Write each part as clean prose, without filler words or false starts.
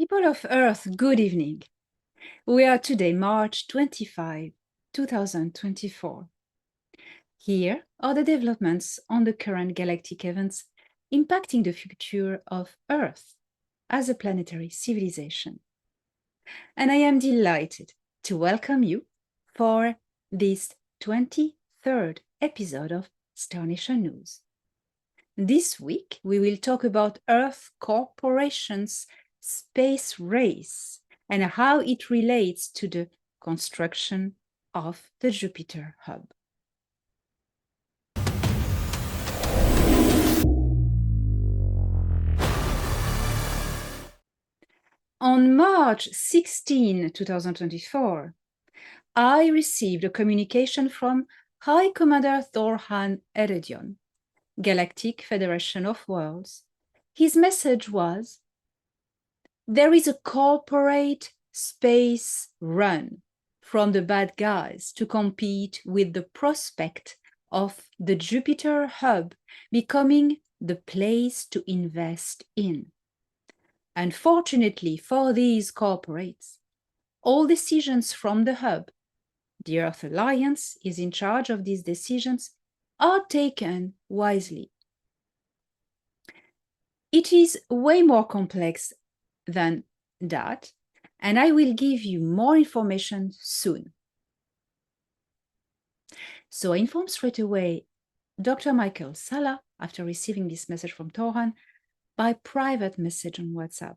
People of Earth, good evening. We are today March 25, 2024. Here are the developments on the current galactic events impacting the future of Earth as a planetary civilization. And I am delighted to welcome you for this 23rd episode of Star Nation News. This week, we will talk about Earth Corporation's space race and how it relates to the construction of the Jupiter hub. On March 16, 2024, I received a communication from High Commander Thorhan Eredion, Galactic Federation of Worlds. His message was, there is a corporate space run from the bad guys to compete with the prospect of the Jupiter hub becoming the place to invest in. Unfortunately for these corporates, all decisions from the hub, the Earth Alliance is in charge of these decisions, are taken wisely. It is way more complex than that, and I will give you more information soon. So I informed straight away Dr. Michael Sala after receiving this message from Thorhan by private message on WhatsApp.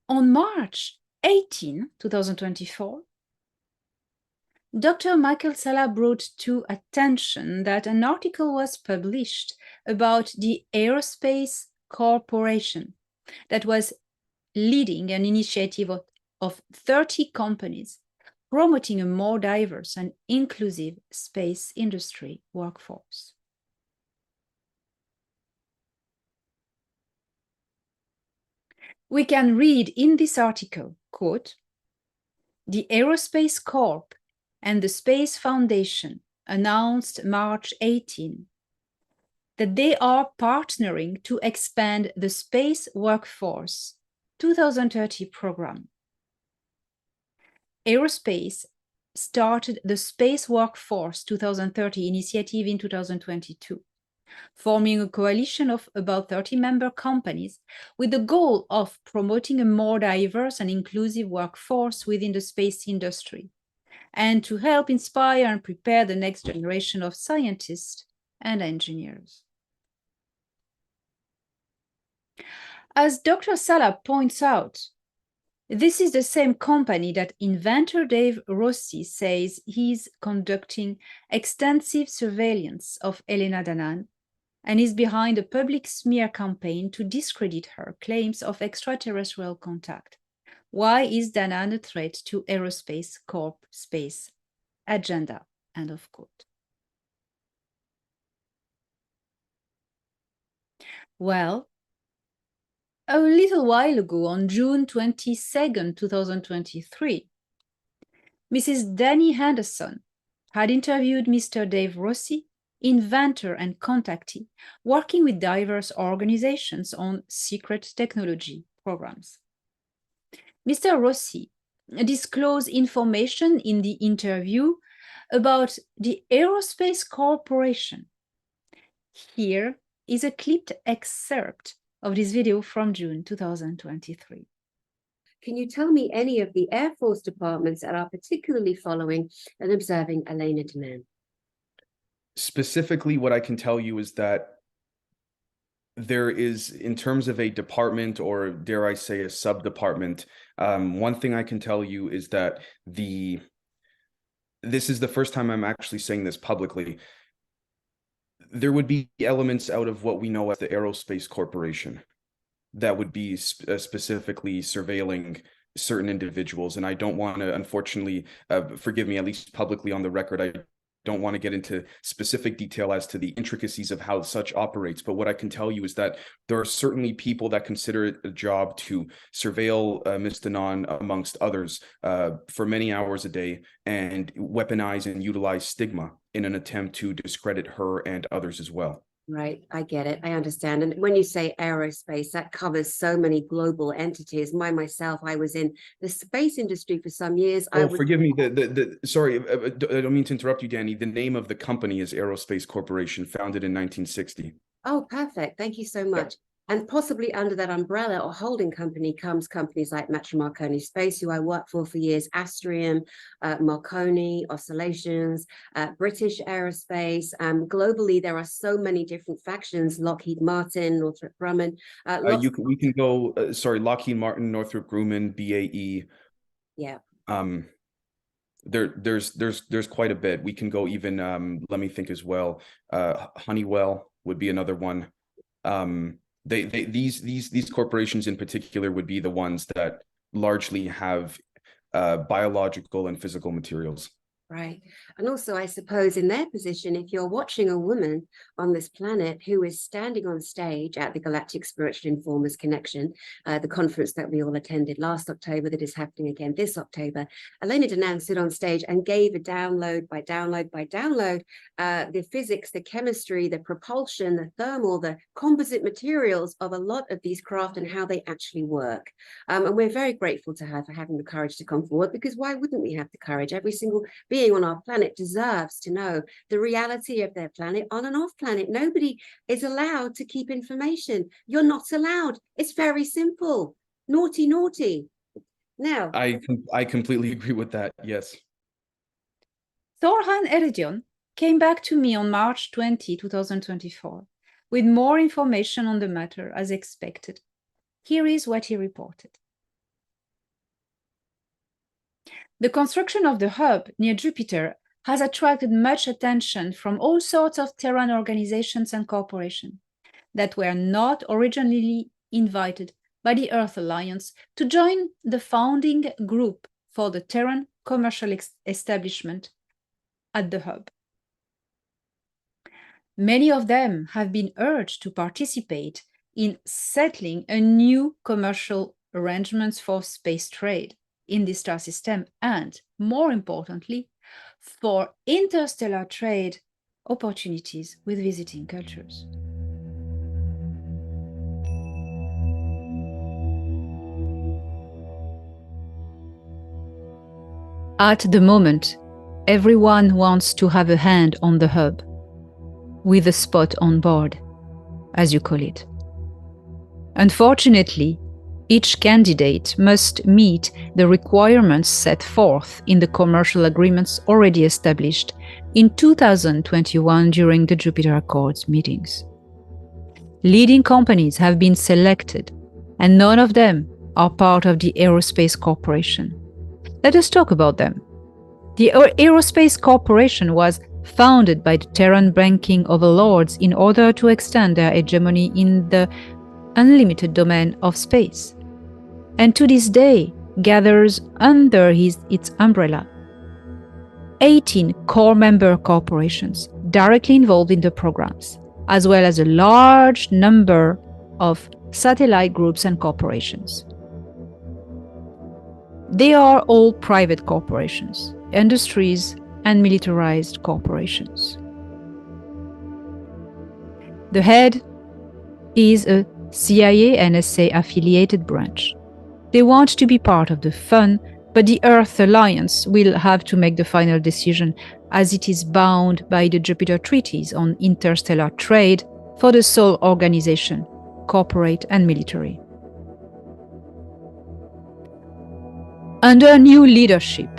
On March 18, 2024, Dr. Michael Sala brought to attention that an article was published about the Aerospace Corporation that was leading an initiative of 30 companies promoting a more diverse and inclusive space industry workforce. We can read in this article, quote, "The Aerospace Corp and the Space Foundation announced March 18 that they are partnering to expand the Space Workforce 2030 program. Aerospace started the Space Workforce 2030 initiative in 2022, forming a coalition of about 30 member companies with the goal of promoting a more diverse and inclusive workforce within the space industry, and to help inspire and prepare the next generation of scientists and engineers." As Dr. Sala points out, this is the same company that inventor Dave Rossi says he's conducting extensive surveillance of Elena Danaan and is behind a public smear campaign to discredit her claims of extraterrestrial contact. Why is Danaan a threat to Aerospace Corp space agenda? End of quote. Well, a little while ago, on June 22nd, 2023, Mrs. Danny Henderson had interviewed Mr. Dave Rossi, inventor and contactee, working with diverse organizations on secret technology programs. Mr. Rossi disclosed information in the interview about the Aerospace Corporation. Here is a clipped excerpt of this video from June 2023. Can you tell me any of the Air Force departments that are particularly following and observing Elena Danaan? Specifically, what I can tell you is that there is, in terms of a department, or dare I say a sub-department, one thing I can tell you is that this is the first time I'm actually saying this publicly. There would be elements out of what we know as the Aerospace Corporation that would be specifically surveilling certain individuals. And I don't want to, unfortunately, forgive me, at least publicly on the record, I don't want to get into specific detail as to the intricacies of how such operates. But what I can tell you is that there are certainly people that consider it a job to surveil Ms. Danaan, amongst others, for many hours a day, and weaponize and utilize stigma in an attempt to discredit her and others as well. Right, I get it. I understand. And when you say aerospace, that covers so many global entities. Myself, I was in the space industry for some years. Oh, forgive me. Sorry, I don't mean to interrupt you, Danny. The name of the company is Aerospace Corporation, founded in 1960. Oh, perfect. Thank you so much. And possibly under that umbrella or holding company comes companies like Metro Marconi Space, who I worked for years, Astrium, Marconi, Oscillations, British Aerospace. Globally, there are so many different factions, Lockheed Martin, Northrop Grumman. We can go, sorry, Lockheed Martin, Northrop Grumman, BAE. Yeah. There's quite a bit. We can go even, let me think as well. Honeywell would be another one. These corporations in particular would be the ones that largely have biological and physical materials. Right. And also, I suppose in their position, if you're watching a woman on this planet who is standing on stage at the Galactic Spiritual Informers Connection, the conference that we all attended last October that is happening again this October, Elena Danaan stood on stage and gave a download by download by download, the physics, the chemistry, the propulsion, the thermal, the composite materials of a lot of these craft and how they actually work. And we're very grateful to her for having the courage to come forward, because why wouldn't we have the courage? Every single being on our planet deserves to know the reality of their planet on and off planet. Nobody is allowed to keep information. You're not allowed. It's very simple. Naughty, naughty. Now, I completely agree with that. Yes. Thorhan Eredion came back to me on March 20, 2024, with more information on the matter as expected. Here is what he reported. The construction of the hub near Jupiter has attracted much attention from all sorts of Terran organizations and corporations that were not originally invited by the Earth Alliance to join the founding group for the Terran commercial establishment at the hub. Many of them have been urged to participate in settling a new commercial arrangements for space trade in the star system and, more importantly, for interstellar trade opportunities with visiting cultures. At the moment, everyone wants to have a hand on the hub, with a spot on board, as you call it. Unfortunately, each candidate must meet the requirements set forth in the commercial agreements already established in 2021 during the Jupiter Accords meetings. Leading companies have been selected, and none of them are part of the Aerospace Corporation. Let us talk about them. The Aerospace Corporation was founded by the Terran banking overlords in order to extend their hegemony in the unlimited domain of space, and to this day gathers under its umbrella 18 core member corporations directly involved in the programs, as well as a large number of satellite groups and corporations. They are all private corporations, industries, and militarized corporations. The head is a CIA NSA affiliated branch. They want to be part of the fun, but the Earth Alliance will have to make the final decision, as it is bound by the Jupiter Treaties on interstellar trade for the sole organization, corporate and military. Under new leadership,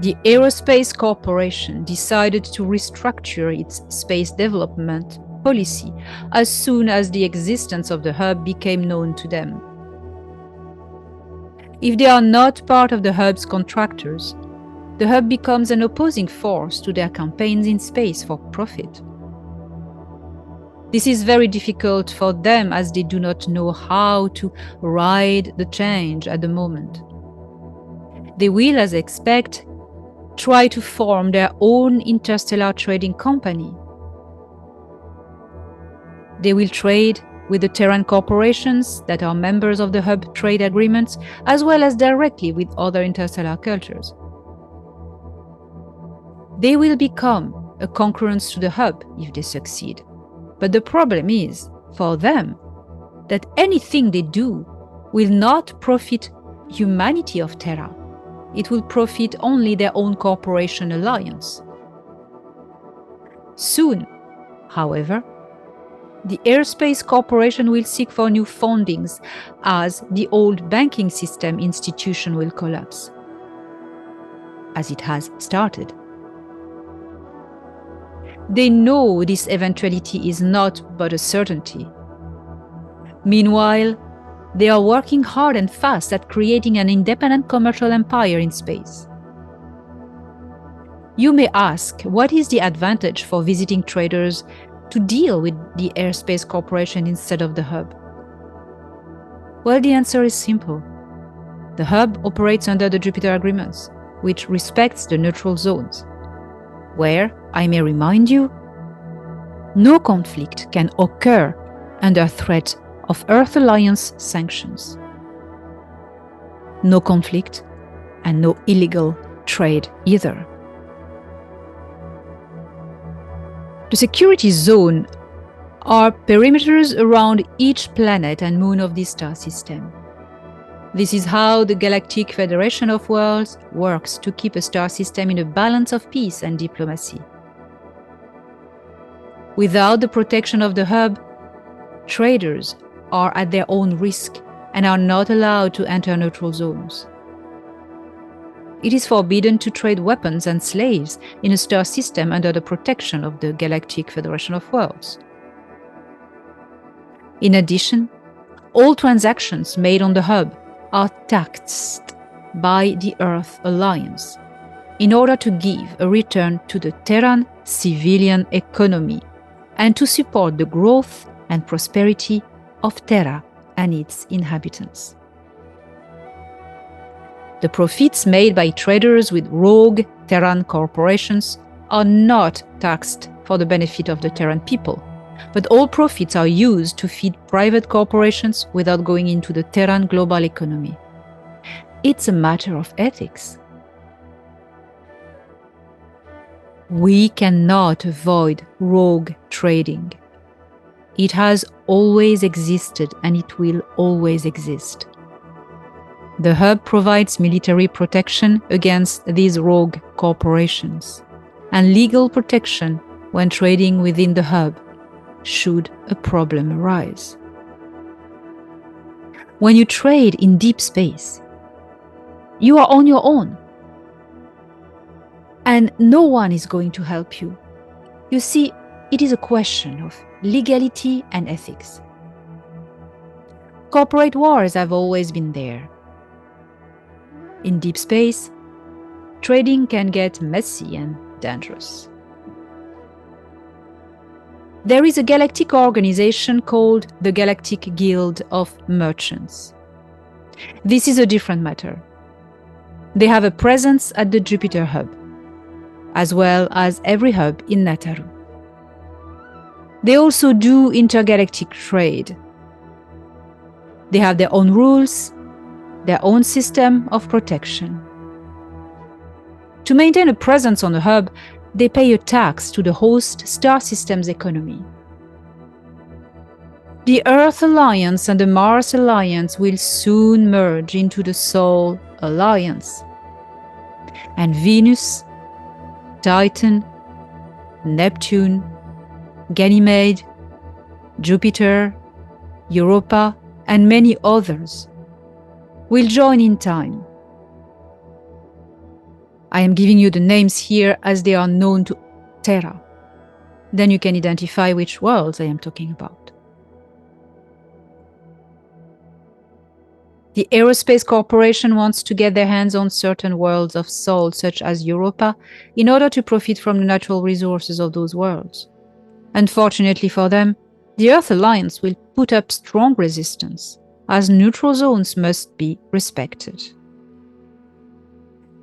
the Aerospace Corporation decided to restructure its space development policy as soon as the existence of the hub became known to them. If they are not part of the hub's contractors, the hub becomes an opposing force to their campaigns in space for profit. This is very difficult for them, as they do not know how to ride the change at the moment. They will, as expected, try to form their own interstellar trading company. They will trade with the Terran corporations that are members of the hub trade agreements, as well as directly with other interstellar cultures. They will become a concurrent to the hub if they succeed, But the problem is, for them, that anything they do will not profit humanity of Terra. It will profit only their own corporation alliance. Soon, however, the Aerospace Corporation will seek for new fundings as the old banking system institution will collapse, as it has started. They know this eventuality is not but a certainty. Meanwhile, they are working hard and fast at creating an independent commercial empire in space. You may ask, what is the advantage for visiting traders to deal with the Aerospace Corporation instead of the hub? Well, the answer is simple. The hub operates under the Jupiter agreements, which respects the neutral zones, where, I may remind you, no conflict can occur under threat of Earth Alliance sanctions. No conflict and no illegal trade either. The security zone are perimeters around each planet and moon of this star system. This is how the Galactic Federation of Worlds works to keep a star system in a balance of peace and diplomacy. Without the protection of the hub, traders are at their own risk and are not allowed to enter neutral zones. It is forbidden to trade weapons and slaves in a star system under the protection of the Galactic Federation of Worlds. In addition, all transactions made on the hub are taxed by the Earth Alliance in order to give a return to the Terran civilian economy and to support the growth and prosperity of Terra and its inhabitants. The profits made by traders with rogue Terran corporations are not taxed for the benefit of the Terran people, but all profits are used to feed private corporations without going into the Terran global economy. It's a matter of ethics. We cannot avoid rogue trading. It has always existed and it will always exist. The hub provides military protection against these rogue corporations and legal protection when trading within the hub should a problem arise. When you trade in deep space, you are on your own, and no one is going to help you. You see, it is a question of legality and ethics. Corporate wars have always been there. In deep space, trading can get messy and dangerous. There is a galactic organization called the Galactic Guild of Merchants. This is a different matter. They have a presence at the Jupiter hub, as well as every hub in Nataru. They also do intergalactic trade. They have their own rules, their own system of protection. To maintain a presence on the hub, they pay a tax to the host star system's economy. The Earth Alliance and the Mars Alliance will soon merge into the Sol Alliance. And Venus, Titan, Neptune, Ganymede, Jupiter, Europa, and many others will join in time. I am giving you the names here as they are known to Terra. Then you can identify which worlds I am talking about. The Aerospace Corporation wants to get their hands on certain worlds of Sol, such as Europa, in order to profit from the natural resources of those worlds. Unfortunately for them, the Earth Alliance will put up strong resistance, as neutral zones must be respected.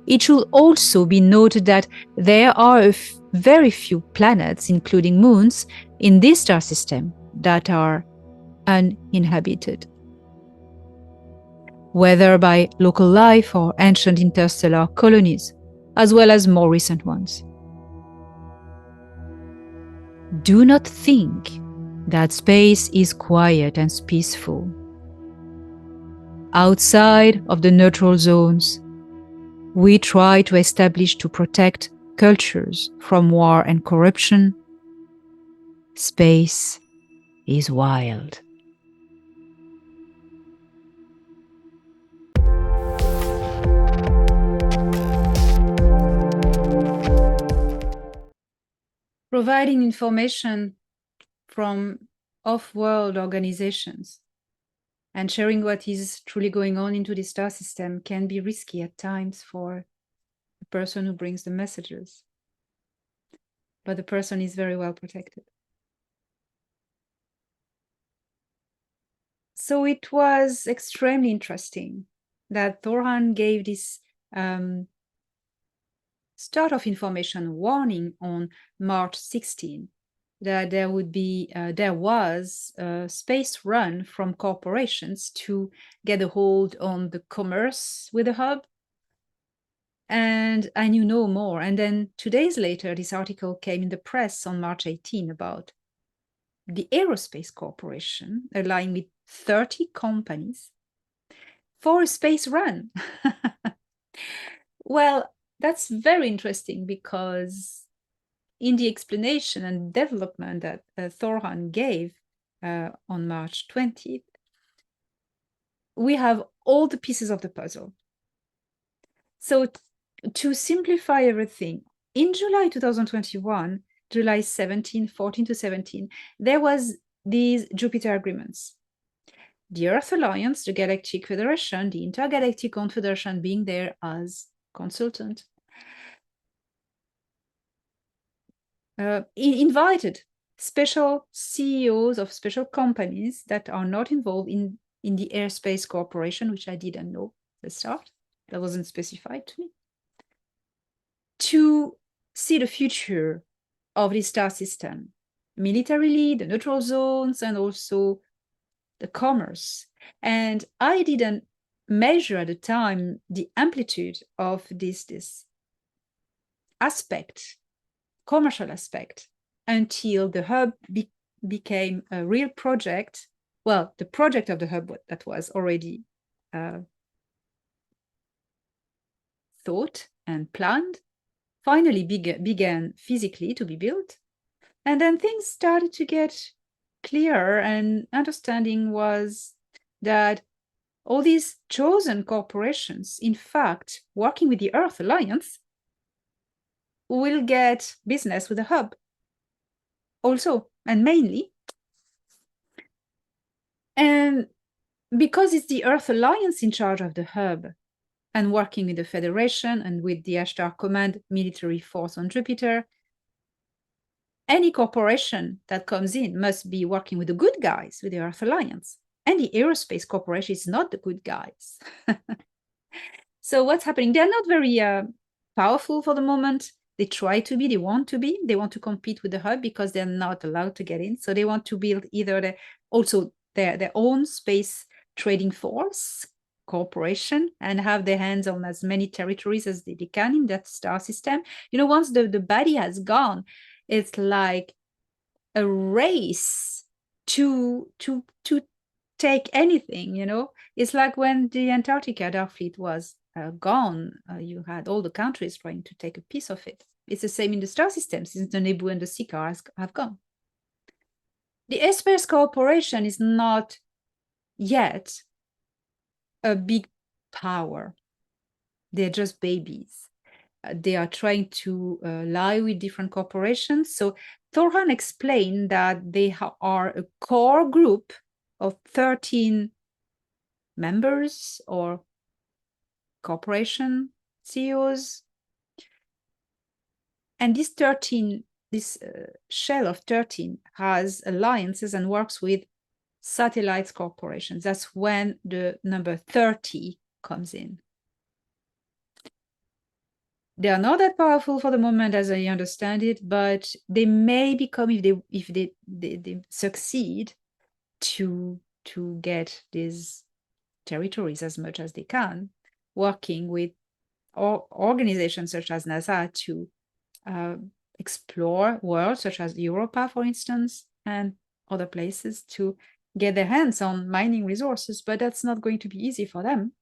It should also be noted that there are very few planets, including moons, in this star system that are uninhabited, whether by local life or ancient interstellar colonies, as well as more recent ones. Do not think that space is quiet and peaceful. Outside of the neutral zones, we try to establish to protect cultures from war and corruption. Space is wild. Providing information from off-world organizations and sharing what is truly going on into the star system can be risky at times for the person who brings the messages. But the person is very well protected. So it was extremely interesting that Thorhan gave this start of information warning on March 16 that there was a space run from corporations to get a hold on the commerce with the hub. And I knew no more. And then 2 days later, this article came in the press on March 18 about the Aerospace Corporation aligning with 30 companies for a space run. Well, that's very interesting because in the explanation and development that Thorhan gave on March 20th, we have all the pieces of the puzzle. So to simplify everything, in July 2021, July 14 to 17, there was these Jupiter agreements. The Earth Alliance, the Galactic Federation, the Intergalactic Confederation being there as consultant, invited special CEOs of special companies that are not involved in the Aerospace Corporation, which I didn't know at the start, that wasn't specified to me, to see the future of the star system, militarily, the neutral zones, and also the commerce. And I didn't measure at the time the amplitude of this aspect, commercial aspect, until the hub became a real project. Well, the project of the hub that was already thought and planned finally began physically to be built. And then things started to get clearer, and understanding was that all these chosen corporations, in fact, working with the Earth Alliance, will get business with the hub also, and mainly. And because it's the Earth Alliance in charge of the hub and working with the Federation and with the Ashtar Command military force on Jupiter, any corporation that comes in must be working with the good guys, with the Earth Alliance. And the Aerospace Corporation is not the good guys. So what's happening? They're not very powerful for the moment. They try to be, they want to compete with the hub because they're not allowed to get in. So they want to build either their own space trading force corporation and have their hands on as many territories as they can in that star system. You know, once the baddie has gone, it's like a race to take anything, you know. It's like when the Antarctica Dark Fleet was gone, you had all the countries trying to take a piece of it. It's the same in the star system since the Nebu and the Sika have gone. The Aerospace Corporation is not yet a big power. They're just babies. They are trying to lie with different corporations. So Thorhan explained that they are a core group of 13 members or corporation CEOs. And this shell of 13 has alliances and works with satellites corporations. That's when the number 30 comes in. They are not that powerful for the moment, as I understand it, but they may become, if they succeed to get these territories as much as they can, working with organizations such as NASA to explore worlds such as Europa, for instance, and other places to get their hands on mining resources, but that's not going to be easy for them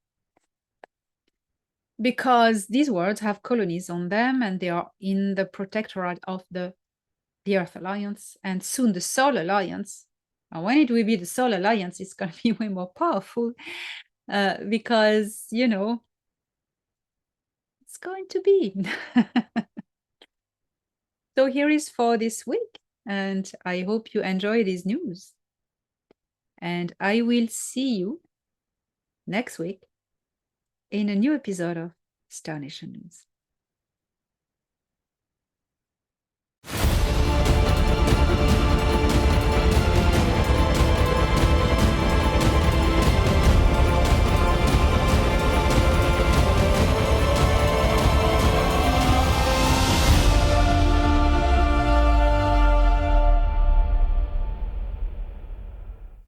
because these worlds have colonies on them and they are in the protectorate of the Earth Alliance and soon the Solar Alliance. And when it will be the Solar Alliance, it's going to be way more powerful because, you know, it's going to be. So here is for this week, and I hope you enjoy this news. And I will see you next week in a new episode of Star Nation News.